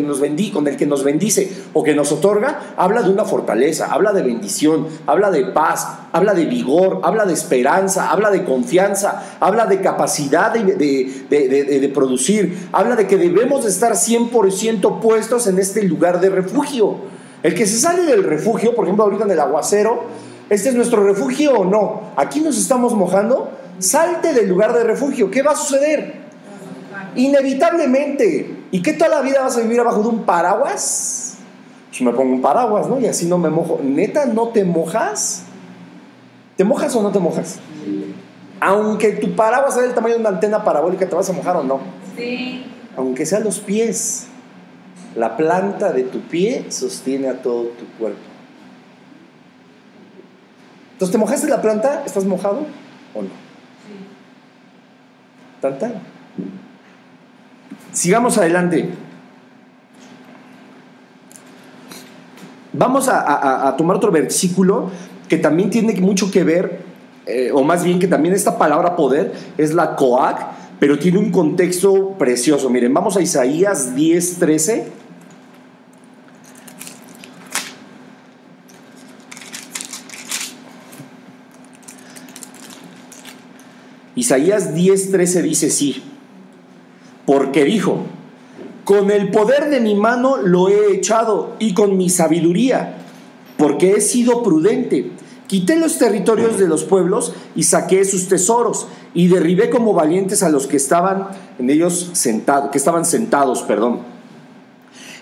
nos bendice o que nos otorga, habla de una fortaleza, habla de bendición, habla de paz, habla de vigor, habla de esperanza, habla de confianza, habla de capacidad de producir, habla de que debemos de estar 100% puestos en este lugar de refugio. El que se sale del refugio, por ejemplo ahorita en el aguacero, ¿este es nuestro refugio o no? Aquí nos estamos mojando. Salte del lugar de refugio. ¿Qué va a suceder? Inevitablemente. ¿Y qué toda la vida vas a vivir abajo de un paraguas? Pues me pongo un paraguas, ¿no? Y así no me mojo. ¿Neta no te mojas? ¿Te mojas o no te mojas? Sí. Aunque tu paraguas sea del tamaño de una antena parabólica, ¿te vas a mojar o no? Sí. Aunque sean los pies. La planta de tu pie sostiene a todo tu cuerpo. Entonces, ¿te mojaste la planta? ¿Estás mojado o no? Sí. Tan, tan. Sigamos adelante. Vamos a tomar otro versículo que también tiene mucho que ver, o más bien que también esta palabra poder es la coag, pero tiene un contexto precioso. Miren, vamos a Isaías 10:13. Isaías 10:13 dice así: porque dijo, con el poder de mi mano lo he echado y con mi sabiduría, porque he sido prudente. Quité los territorios de los pueblos y saqué sus tesoros y derribé como valientes a los que estaban en ellos sentados.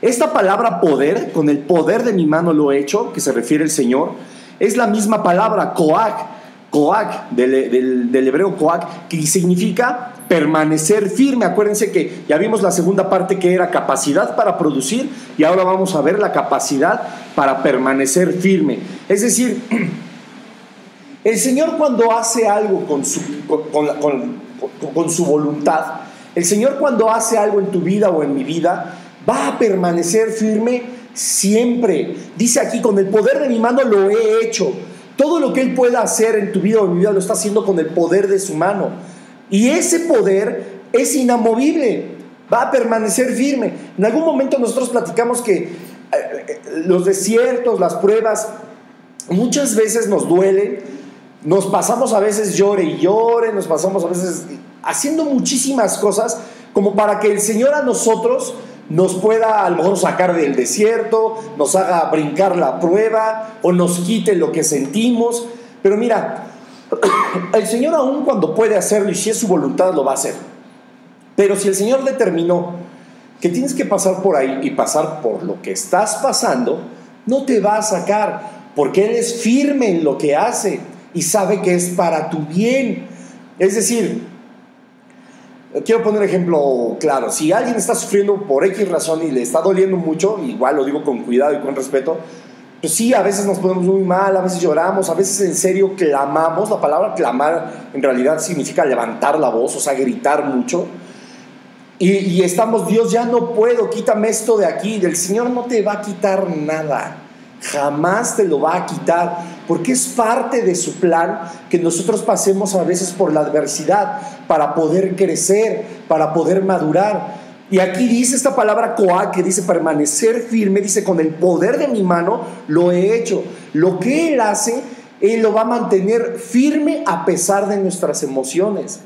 Esta palabra poder, con el poder de mi mano lo he hecho, que se refiere el Señor, es la misma palabra coag, del hebreo coag, que significa permanecer firme. Acuérdense que ya vimos la segunda parte, que era capacidad para producir, y ahora vamos a ver la capacidad para permanecer firme. Es decir, el Señor, cuando hace algo con su voluntad, el Señor, cuando hace algo en tu vida o en mi vida, va a permanecer firme siempre. Dice aquí, con el poder de mi mano lo he hecho. Todo lo que Él pueda hacer en tu vida o en mi vida lo está haciendo con el poder de su mano. Y ese poder es inamovible, va a permanecer firme. En algún momento nosotros platicamos que los desiertos, las pruebas, muchas veces nos duelen. Nos pasamos a veces llore y llore, nos pasamos a veces haciendo muchísimas cosas como para que el Señor a nosotros nos pueda a lo mejor sacar del desierto, nos haga brincar la prueba o nos quite lo que sentimos. Pero mira, el Señor, aún cuando puede hacerlo y si es su voluntad, lo va a hacer. Pero si el Señor determinó que tienes que pasar por ahí y pasar por lo que estás pasando, no te va a sacar, porque Él es firme en lo que hace y sabe que es para tu bien. Es decir, quiero poner un ejemplo claro. Si alguien está sufriendo por X razón y le está doliendo mucho, igual lo digo con cuidado y con respeto, pues sí, a veces nos ponemos muy mal, a veces lloramos, a veces en serio clamamos. La palabra clamar en realidad significa levantar la voz, o sea, gritar mucho. Y estamos, Dios, ya no puedo, quítame esto de aquí. El Señor no te va a quitar nada, jamás te lo va a quitar, porque es parte de su plan que nosotros pasemos a veces por la adversidad para poder crecer, para poder madurar. Y aquí dice esta palabra coag, que dice permanecer firme, dice con el poder de mi mano lo he hecho. Lo que Él hace, Él lo va a mantener firme a pesar de nuestras emociones.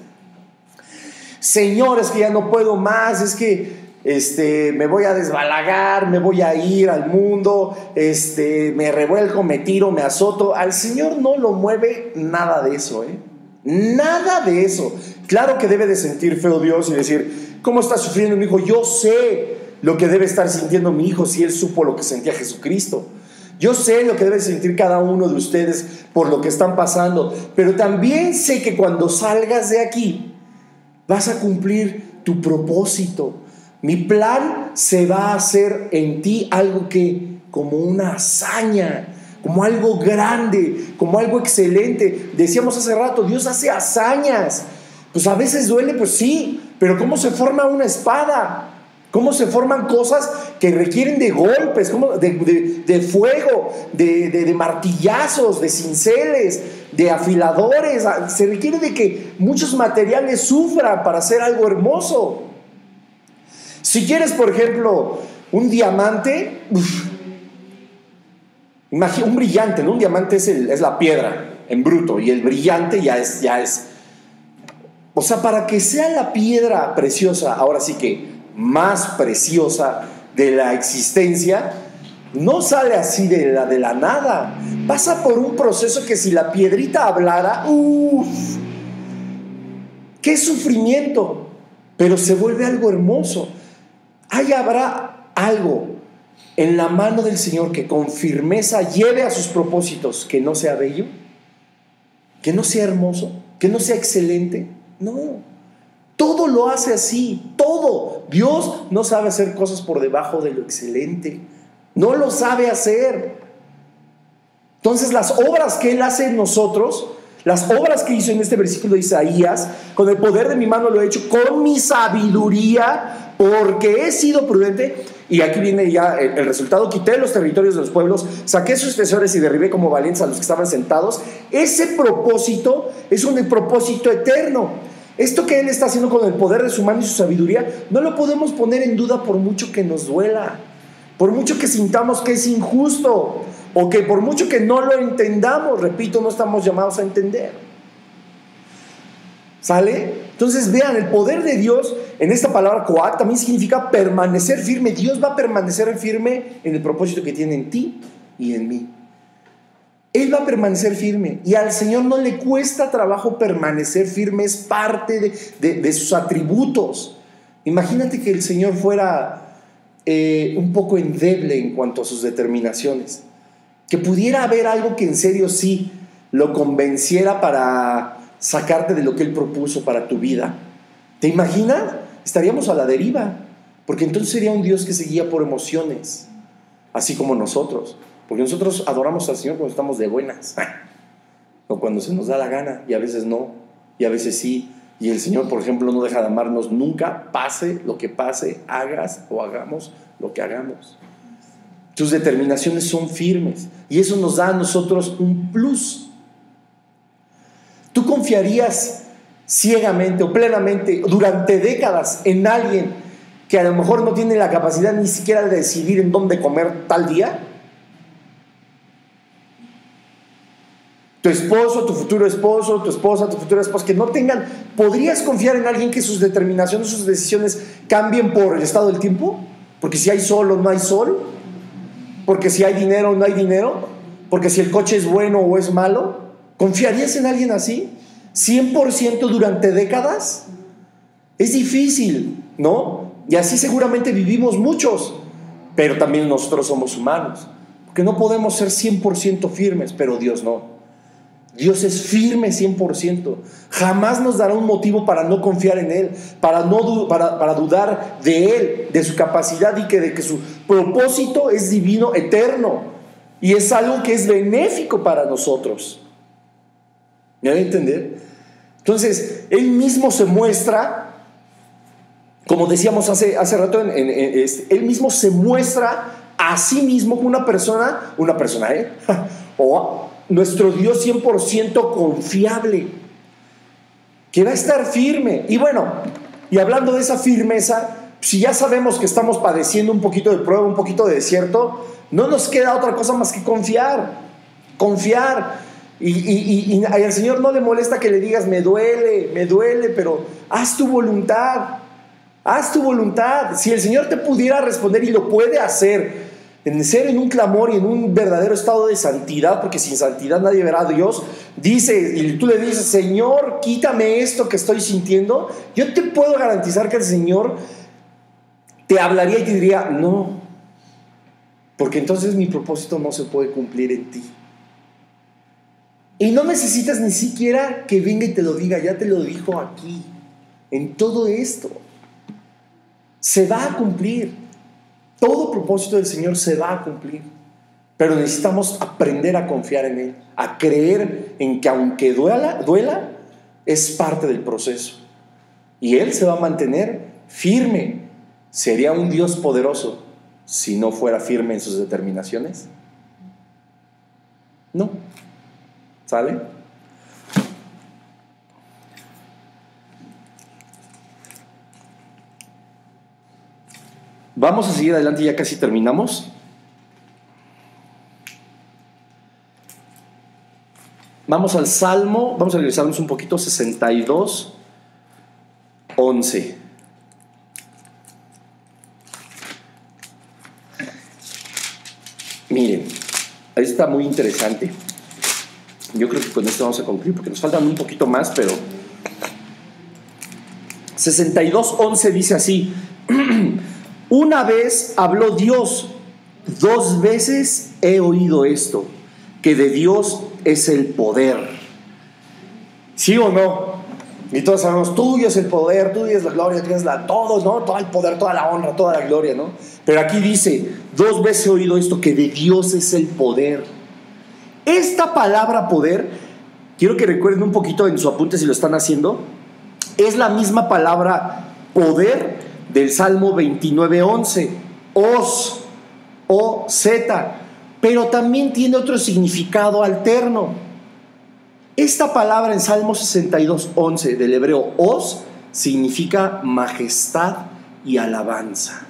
Señor, es que ya no puedo más, es que me voy a desbalagar, me voy a ir al mundo, me revuelco, me tiro, me azoto. Al Señor no lo mueve nada de eso, nada de eso. Claro que debe de sentir feo Dios y decir, ¿cómo está sufriendo mi hijo? Yo sé lo que debe estar sintiendo mi hijo si él supo lo que sentía Jesucristo. Yo sé lo que debe sentir cada uno de ustedes por lo que están pasando, pero también sé que cuando salgas de aquí vas a cumplir tu propósito. Mi plan se va a hacer en ti algo que, como una hazaña, como algo grande, como algo excelente. Decíamos hace rato, Dios hace hazañas. Pues a veces duele, pues sí, pero ¿cómo se forma una espada? ¿Cómo se forman cosas que requieren de golpes, de fuego, de martillazos, de cinceles, de afiladores? Se requiere de que muchos materiales sufran para hacer algo hermoso. Si quieres, por ejemplo, un diamante, un brillante, ¿no? Un diamante es la piedra en bruto, y el brillante ya es. O sea, para que sea la piedra preciosa, ahora sí que más preciosa de la existencia, no sale así de la nada. Pasa por un proceso que si la piedrita hablara, qué sufrimiento, pero se vuelve algo hermoso. Ahí habrá algo en la mano del Señor que con firmeza lleve a sus propósitos, que no sea bello, que no sea hermoso, que no sea excelente. No, todo lo hace así, todo. Dios no sabe hacer cosas por debajo de lo excelente, no lo sabe hacer. Entonces las obras que Él hace en nosotros Las obras que hizo en este versículo de Isaías, con el poder de mi mano lo he hecho, con mi sabiduría, porque he sido prudente. Y aquí viene ya el resultado: quité los territorios de los pueblos, saqué sus tesoros y derribé como valientes a los que estaban sentados. Ese propósito es un propósito eterno. Esto que Él está haciendo con el poder de su mano y su sabiduría, no lo podemos poner en duda por mucho que nos duela, por mucho que sintamos que es injusto, o que por mucho que no lo entendamos. Repito, no estamos llamados a entender. ¿Sale? Entonces vean, el poder de Dios en esta palabra Coat también significa permanecer firme. Dios va a permanecer firme en el propósito que tiene en ti y en mí. Él va a permanecer firme, y al Señor no le cuesta trabajo permanecer firme, es parte de sus atributos. Imagínate que el Señor fuera un poco endeble en cuanto a sus determinaciones, que pudiera haber algo que en serio sí lo convenciera para sacarte de lo que Él propuso para tu vida. ¿Te imaginas? Estaríamos a la deriva, porque entonces sería un Dios que se guía por emociones, así como nosotros. Porque nosotros adoramos al Señor cuando estamos de buenas, o cuando se nos da la gana, y a veces no, y a veces sí. Y el Señor, por ejemplo, no deja de amarnos nunca, pase lo que pase, hagas o hagamos lo que hagamos. Sus determinaciones son firmes, y eso nos da a nosotros un plus. ¿Tú confiarías ciegamente o plenamente durante décadas en alguien que a lo mejor no tiene la capacidad ni siquiera de decidir en dónde comer tal día? Tu esposo, tu futuro esposo, tu esposa, tu futura esposa, que no tengan... ¿Podrías confiar en alguien que sus determinaciones, sus decisiones cambien por el estado del tiempo? Porque si hay sol o no hay sol, porque si hay dinero o no hay dinero, porque si el coche es bueno o es malo. ¿Confiarías en alguien así? ¿100% durante décadas? Es difícil, ¿no? Y así seguramente vivimos muchos, pero también nosotros somos humanos, porque no podemos ser 100% firmes, pero Dios no. Dios es firme 100%. Jamás nos dará un motivo para no confiar en Él, para dudar de Él, de su capacidad y de que su propósito es divino, eterno, y es algo que es benéfico para nosotros. ¿Me van a entender? Entonces, Él mismo se muestra, como decíamos hace rato, Él mismo se muestra a sí mismo como una persona, o nuestro Dios 100% confiable, que va a estar firme. Y bueno, y hablando de esa firmeza, si ya sabemos que estamos padeciendo un poquito de prueba, un poquito de desierto, no nos queda otra cosa más que confiar. Y al Señor no le molesta que le digas: me duele, pero haz tu voluntad. Si el Señor te pudiera responder, y lo puede hacer, en un clamor y en un verdadero estado de santidad, porque sin santidad nadie verá a Dios, dice, y tú le dices: Señor, quítame esto que estoy sintiendo, yo te puedo garantizar que el Señor te hablaría y te diría: no, porque entonces mi propósito no se puede cumplir en ti. Y no necesitas ni siquiera que venga y te lo diga, ya te lo dijo aquí. En todo esto se va a cumplir. Todo propósito del Señor se va a cumplir, pero necesitamos aprender a confiar en Él, a creer en que aunque duela, es parte del proceso, y Él se va a mantener firme. ¿Sería un Dios poderoso si no fuera firme en sus determinaciones? No. ¿Sale? Vamos a seguir adelante, ya casi terminamos. Vamos al Salmo, vamos a regresarnos un poquito, 62, 11. Miren, ahí está muy interesante. Yo creo que con esto vamos a concluir, porque nos faltan un poquito más, pero 62:11 dice así: una vez habló Dios, 2 veces he oído esto, que de Dios es el poder. ¿Sí o no? Y todos sabemos: tuyo es el poder, tuyo es la gloria, tuyo es todo, ¿no? Todo el poder, toda la honra, toda la gloria, ¿no? Pero aquí dice: 2 veces he oído esto, que de Dios es el poder. Esta palabra poder quiero que recuerden un poquito en su apunte si lo están haciendo. Es la misma palabra poder del Salmo 29:11, os, o, z, pero también tiene otro significado alterno. Esta palabra en Salmo 62:11 del hebreo os significa majestad y alabanza.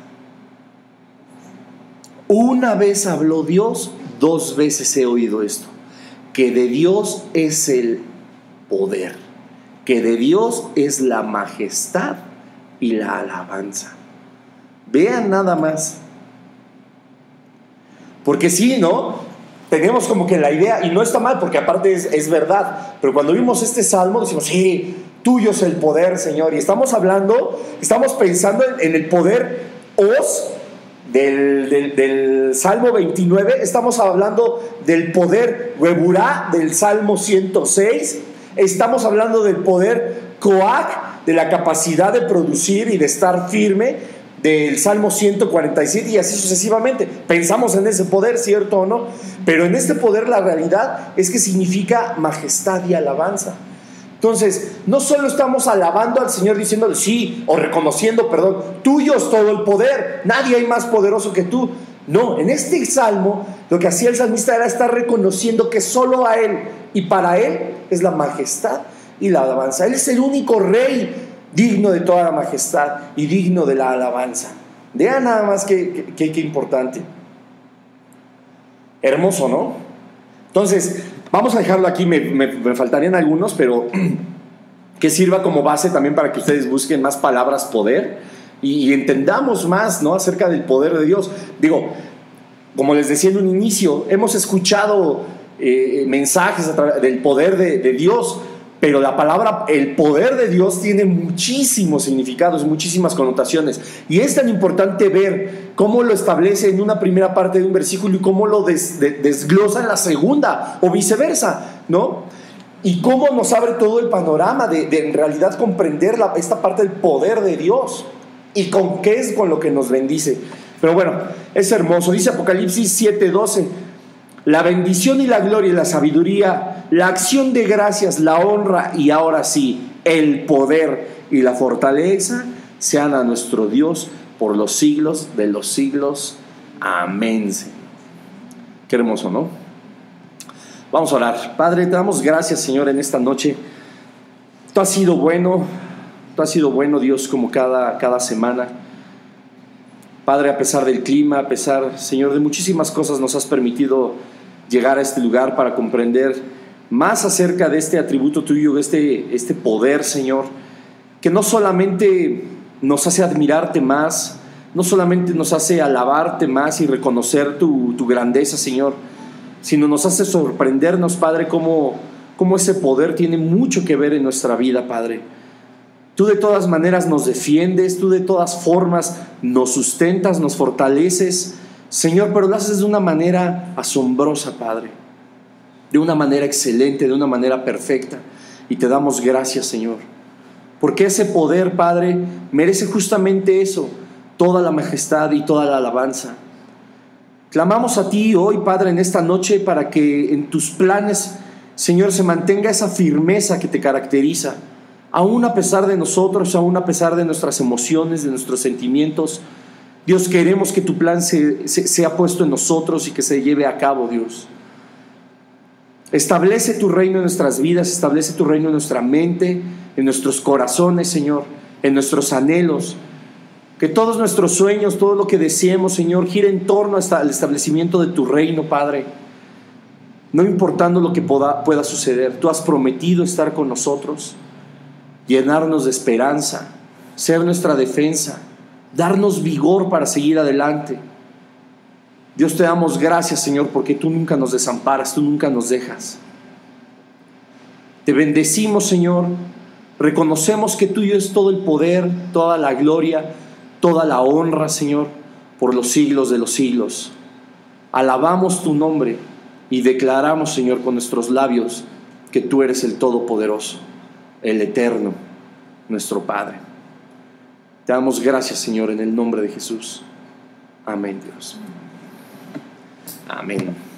Una vez habló Dios, 2 veces he oído esto, que de Dios es el poder, que de Dios es la majestad y la alabanza. Vean nada más. Porque sí, ¿no? Tenemos como que la idea, y no está mal, porque aparte es verdad, pero cuando vimos este salmo decimos, sí, tuyo es el poder, Señor, y estamos pensando en el poder os del Salmo 29, estamos hablando del poder Weburá del Salmo 106, estamos hablando del poder Coac, de la capacidad de producir y de estar firme, del Salmo 147 y así sucesivamente. Pensamos en ese poder, ¿cierto o no? Pero en este poder la realidad es que significa majestad y alabanza. Entonces, no solo estamos alabando al Señor diciéndole sí, o reconociendo, perdón, tuyo es todo el poder, nadie hay más poderoso que tú. No, en este salmo lo que hacía el salmista era estar reconociendo que solo a Él y para Él es la majestad y la alabanza. Él es el único rey digno de toda la majestad y digno de la alabanza. Vean nada más qué importante. Hermoso, ¿no? Entonces, vamos a dejarlo aquí, me faltarían algunos, pero que sirva como base también para que ustedes busquen más palabras poder y entendamos más, ¿no?, acerca del poder de Dios. Digo, como les decía en un inicio, hemos escuchado mensajes del poder de Dios, pero la palabra, el poder de Dios tiene muchísimos significados, muchísimas connotaciones. Y es tan importante ver cómo lo establece en una primera parte de un versículo y cómo lo desglosa en la segunda, o viceversa, ¿no? Y cómo nos abre todo el panorama de en realidad comprender esta parte del poder de Dios y con qué es con lo que nos bendice. Pero bueno, es hermoso. Dice Apocalipsis 7:12. La bendición y la gloria y la sabiduría, la acción de gracias, la honra y ahora sí, el poder y la fortaleza sean a nuestro Dios por los siglos de los siglos. Amén. Qué hermoso, ¿no? Vamos a orar. Padre, te damos gracias, Señor, en esta noche. Tú has sido bueno, Dios, como cada semana. Padre, a pesar del clima, a pesar, Señor, de muchísimas cosas, nos has permitido llegar a este lugar para comprender más acerca de este atributo tuyo, este poder, Señor, que no solamente nos hace admirarte más, no solamente nos hace alabarte más y reconocer tu grandeza, Señor, sino nos hace sorprendernos, Padre, cómo ese poder tiene mucho que ver en nuestra vida, Padre. Tú de todas maneras nos defiendes, tú de todas formas nos sustentas, nos fortaleces, Señor, pero lo haces de una manera asombrosa, Padre, de una manera excelente, de una manera perfecta, y te damos gracias, Señor, porque ese poder, Padre, merece justamente eso, toda la majestad y toda la alabanza. Clamamos a ti hoy, Padre, en esta noche, para que en tus planes, Señor, se mantenga esa firmeza que te caracteriza, aún a pesar de nosotros, aún a pesar de nuestras emociones, de nuestros sentimientos. Dios, queremos que tu plan sea puesto en nosotros y que se lleve a cabo, Dios. Establece tu reino en nuestras vidas, establece tu reino en nuestra mente, en nuestros corazones, Señor, en nuestros anhelos. Que todos nuestros sueños, todo lo que deseemos, Señor, gire en torno al establecimiento de tu reino, Padre. No importando lo que pueda suceder, tú has prometido estar con nosotros, llenarnos de esperanza, ser nuestra defensa, darnos vigor para seguir adelante. Dios, te damos gracias, Señor, porque tú nunca nos desamparas, tú nunca nos dejas. Te bendecimos, Señor, reconocemos que tuyo es todo el poder, toda la gloria, toda la honra, Señor, por los siglos de los siglos. Alabamos tu nombre y declaramos, Señor, con nuestros labios que tú eres el Todopoderoso, el Eterno, nuestro Padre. Te damos gracias, Señor, en el nombre de Jesús. Amén, Dios. Amén.